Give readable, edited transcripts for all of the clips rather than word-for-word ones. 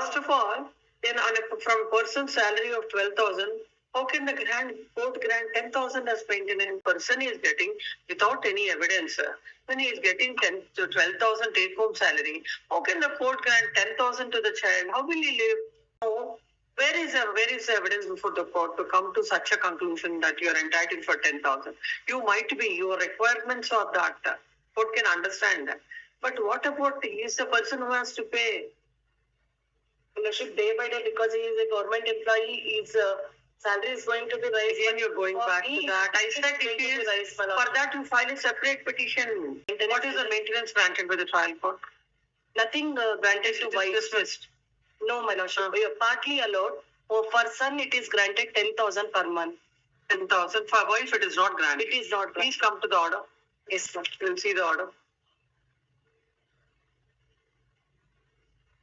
First of all, from a person's salary of 12,000, how can the court grant 10,000 as maintenance? Person is getting without any evidence. When he is getting 10 to 12,000 take-home salary, how can the court grant 10,000 to the child? How will he live? No. Where is the evidence before the court to come to such a conclusion that you are entitled for 10,000? You might be, your requirements are that. Court can understand that. But what about he is the person who has to pay? Day by day, because he is a government employee, his salary is going to be raised. Again, you're going back to that. I said for that you file a separate petition. What is the maintenance granted by the trial court? Nothing granted to wife. Dismissed. No, my lordship. We are partly allowed. For son, it is granted 10,000 per month. 10,000 for wife, it is not granted. It is not. Please come to the order. Yes, sir. We'll see the order.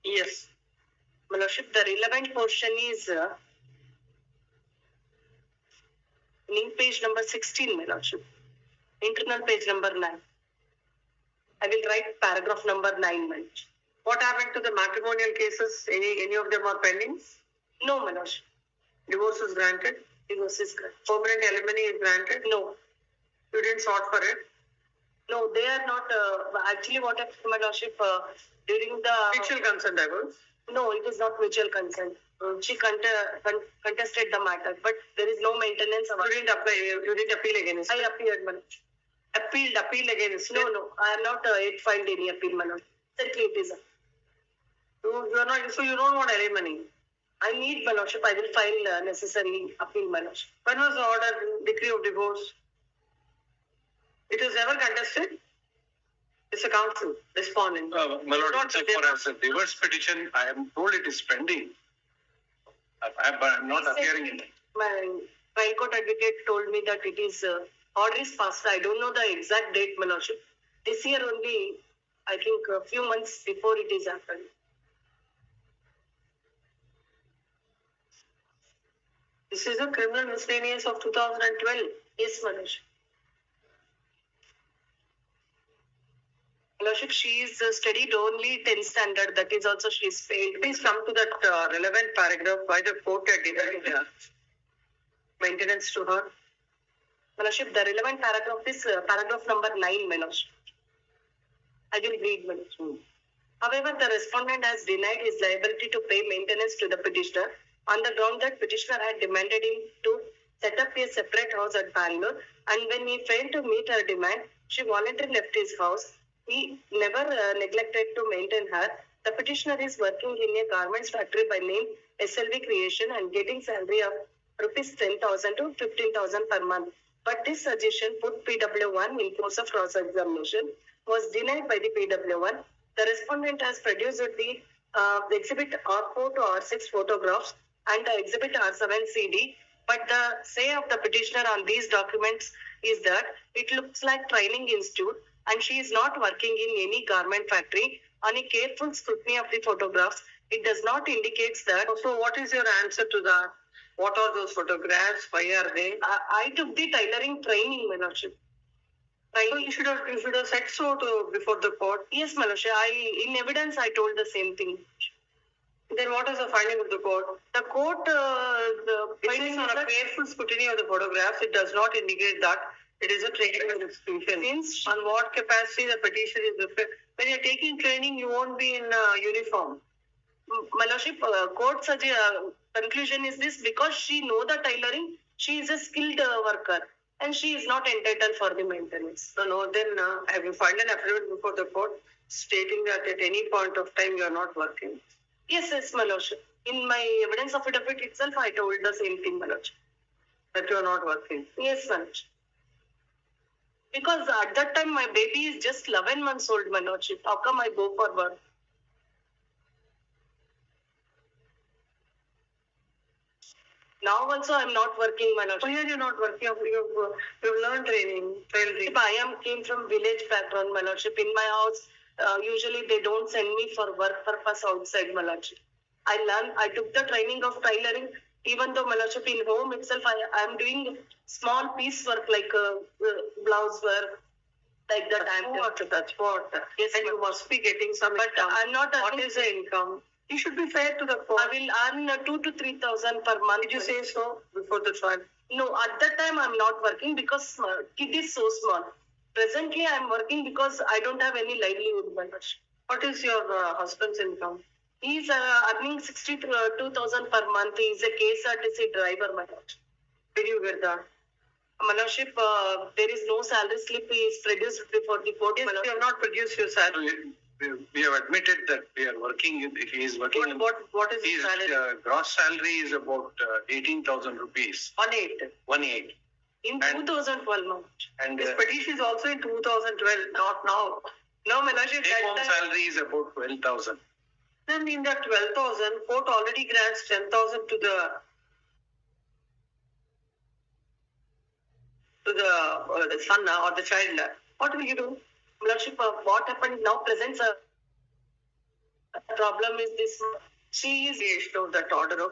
Yes. My lordship, the relevant portion is link page number 16, my lordship. Internal page number 9. I will write paragraph number 9, my lordship. What happened to the matrimonial cases? Any of them are pending? No, my lordship. Divorce is granted? Divorce is granted. Permanent alimony is granted? No. You didn't sought for it? No, they are not. Actually, what happened, my lordship, during the... Mutual consent divorce? No, it is not mutual consent. She contested the matter, but there is no maintenance. You didn't appeal against it? I appealed, my lordship. Appeal against it? No, I have not yet filed any appeal, my lordship. Certainly it is. So you don't want alimony? I need, my lordship. I will file necessary appeal, my lordship. When was the order, decree of divorce? It was never contested? It's a counsel, respondent. My lord, for a divorce petition, I am told it is pending. I'm not appearing in it. My trial court advocate told me that it is order is passed. I don't know the exact date, my lordship. This year only, I think a few months before it is happened. This is a criminal miscellaneous of 2012. Yes, my lordship. Lordship, she is studied only 10th standard. That is also she is failed. Please come to that relevant paragraph why the court had denied maintenance to her. Lordship, the relevant paragraph is paragraph number 9, my lordship. I will read, my lordship. However, the respondent has denied his liability to pay maintenance to the petitioner on the ground that petitioner had demanded him to set up a separate house at Bangalore, and when he failed to meet her demand, she voluntarily left his house. He never neglected to maintain her. The petitioner is working in a garments factory by name SLV Creation and getting salary of rupees 10,000 to 15,000 per month. But this suggestion put PW1 in course of cross-examination was denied by the PW1. The respondent has produced the exhibit R4 to R6 photographs and the exhibit R7 CD. But the say of the petitioner on these documents is that it looks like training institute, and she is not working in any garment factory. On a careful scrutiny of the photographs, it does not indicate that. So what is your answer to that? What are those photographs? Why are they? I took the tailoring training, my lordship. So you should have said so before the court. Yes, my lordship. In evidence, I told the same thing. Then what is the finding of the court? The court, the finding on a careful scrutiny of the photographs, it does not indicate that it is a training institution. Since on what capacity the petition is referred. When you are taking training, you won't be in uniform. My lordship, court's conclusion is this: because she knows the tailoring, she is a skilled worker and she is not entitled for the maintenance. No, then have you filed an affidavit before the court stating that at any point of time you are not working? Yes, my lordship. In my evidence affidavit itself, I told the same thing, my lordship. That you are not working? Yes, my lordship. Because at that time, my baby is just 11 months old, my lordship. How come I go for work? Now also I am not working, my lordship. Why are you not working? You've learned training. I came from village background, my lordship. In my house, usually they don't send me for work purpose outside, my lordship. I took the training of tailoring. Even though, my lordship, in home itself, I am doing small piece work like blouse work, like that. That's what. Yes, and you must be getting some. But income. I'm not. What is the income? You should be fair to the court. I will earn 2,000 to 3,000 per month. Did you say so before the trial? No, at that time I'm not working because kid is so small. Presently I'm working because I don't have any livelihood. What is your husband's income? He's earning 62,000 per month. He's a KSRTC driver, my lord. Did you get that? My lordship, there is no salary slip is produced before the court. Yes, you have not produced your salary. We have admitted that we are working. He is working. What is his salary? Gross salary is about 18,000 rupees. 1,800. 1,800. In 2012, and this petition is also in 2012, not now. No, my lordship. Take-home salary is about 12,000. Then in that 12,000, court already grants 10,000 to the son or the child. What will you do? Lordship, what happened now presents a problem is this. She is issued of that order of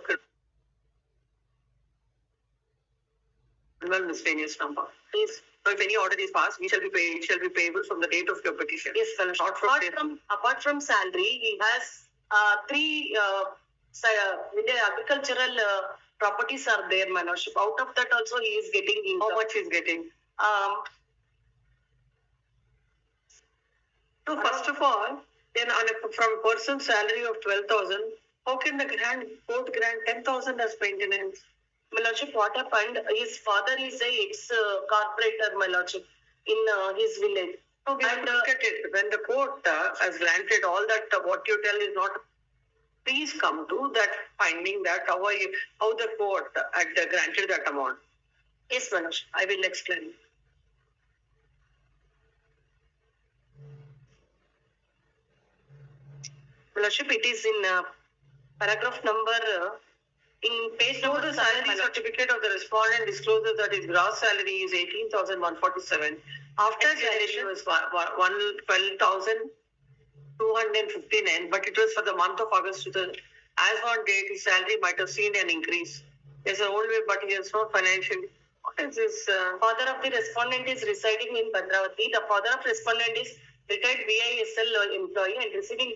criminal miscellaneous number. Yes. So if any order is passed, it shall be payable from the date of your petition. Yes, sir. Apart from salary, he has three agricultural properties are there, my lordship. Out of that also he is getting income. How much he is getting? So first of all, then from a person's salary of 12,000, how can the court grant 10,000 as maintenance? My lordship, what happened? His father is a ex-corporator, my lordship, in his village. So we have to look at it. When the court has granted all that, what you tell is not. Please come to that finding that how the court had granted that amount. Yes, my lordship, I will explain. Lordship, it is in paragraph number in page number. The salary certificate of the respondent discloses that his gross salary is 18,147. After generation was 12,259, but it was for the month of August. As on date, his salary might have seen an increase. There's an old way, but he has not financially. What is this? Father of the respondent is residing in Bhadravati. The father of respondent is retired BISL employee and receiving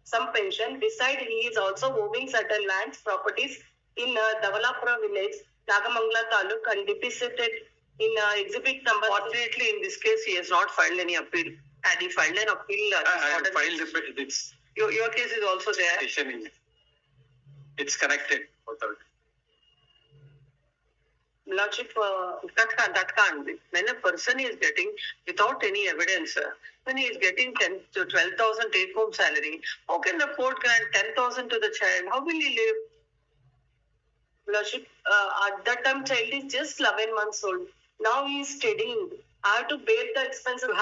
some pension. Besides, he is also owning certain lands, properties in Davalapura village, Nagamangala Taluk, and deposited in exhibit number. Fortunately, in this case, he has not filed any appeal. Had he filed an appeal? I have filed it. Your case is also there. It's connected. Lordship, that can't be. When a person is getting, without any evidence, when he is getting 10 to 12,000 take-home salary, how can the court grant 10,000 to the child? How will he live? Lordship, at that time, child is just 11 months old. Now he is studying. I have to bear the expenses. You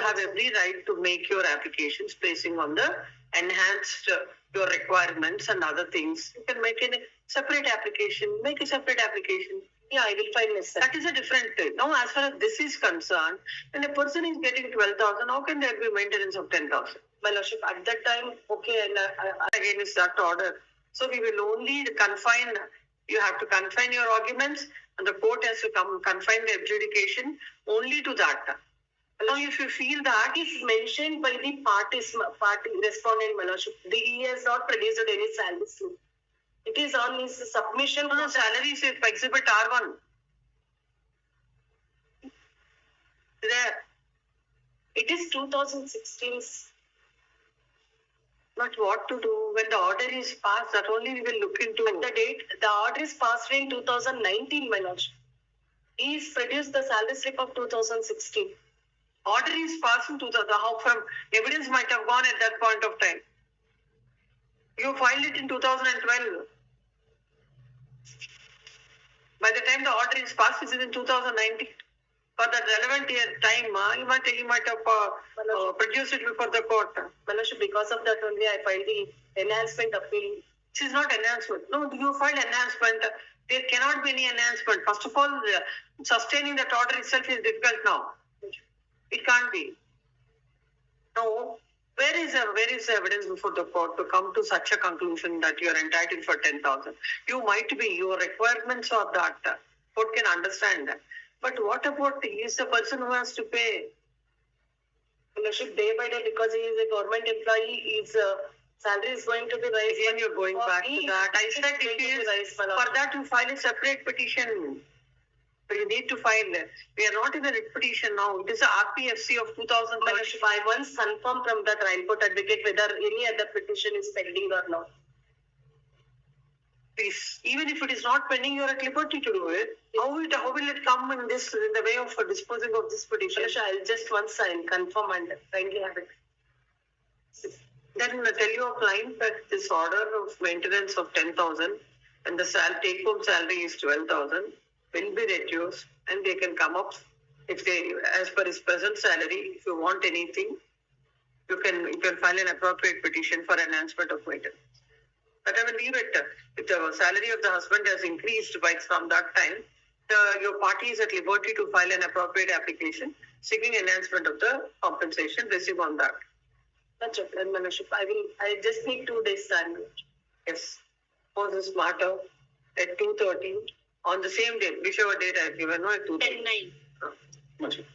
have every right to make your applications, placing on the enhanced your requirements and other things. You can make a separate application. Make a separate application. Yeah, I will find necessary. That is a different thing. Now, as far as this is concerned, when a person is getting 12,000, how can there be maintenance of 10,000? My lordship, at that time, okay, and again is that order. So we will only confine. You have to confine your arguments, and the court has to confine the adjudication only to that. Now, if you feel that is mentioned by the party respondent, my lordship, he has not produced any salary slip. It is on his submission. No, salary is exhibit R1. There. It is 2016. But what to do when the order is passed? That only we will look into. At the date, the order is passed in 2019, my lordship. He is produced the salary slip of 2016. Order is passed in 2000. How from evidence might have gone at that point of time. You filed it in 2012. By the time the order is passed, it is in 2019. For the relevant time, you might have produced it before the court. Because of that only, I filed the enhancement appeal. This is not enhancement. No, you filed enhancement. There cannot be any enhancement. First of all, sustaining that order itself is difficult now. It can't be. No. Where is the evidence before the court to come to such a conclusion that you are entitled for 10,000? You might be, your requirements are that. Court can understand that. But what about he is the person who has to pay? Day by day, because he is a government employee, his salary is going to be raised. Again, you're going back to that. I said for that you file a separate petition. So you need to file. We are not in a writ petition now. It is a RPFC of 2013. I once confirm from the trial court advocate whether any other petition is pending or not. Please, even if it is not pending, you are at liberty to do it. How will it come in the way of disposing of this petition? I'll just once sign, confirm and kindly have it. Then I tell your client that this order of maintenance of 10,000 and the take-home salary is 12,000 will be reduced, and they can come up if they, as per his present salary. If you want anything, you can file an appropriate petition for enhancement of maintenance. But I will leave it. If the salary of the husband has increased from that time, your party is at liberty to file an appropriate application seeking enhancement of the compensation received on that. That's it, Manaship. I just need 2 days time. Yes. For this matter at 2:30 on the same day, whichever date I have given, no, at 2:30. 10-9. Much. Yes.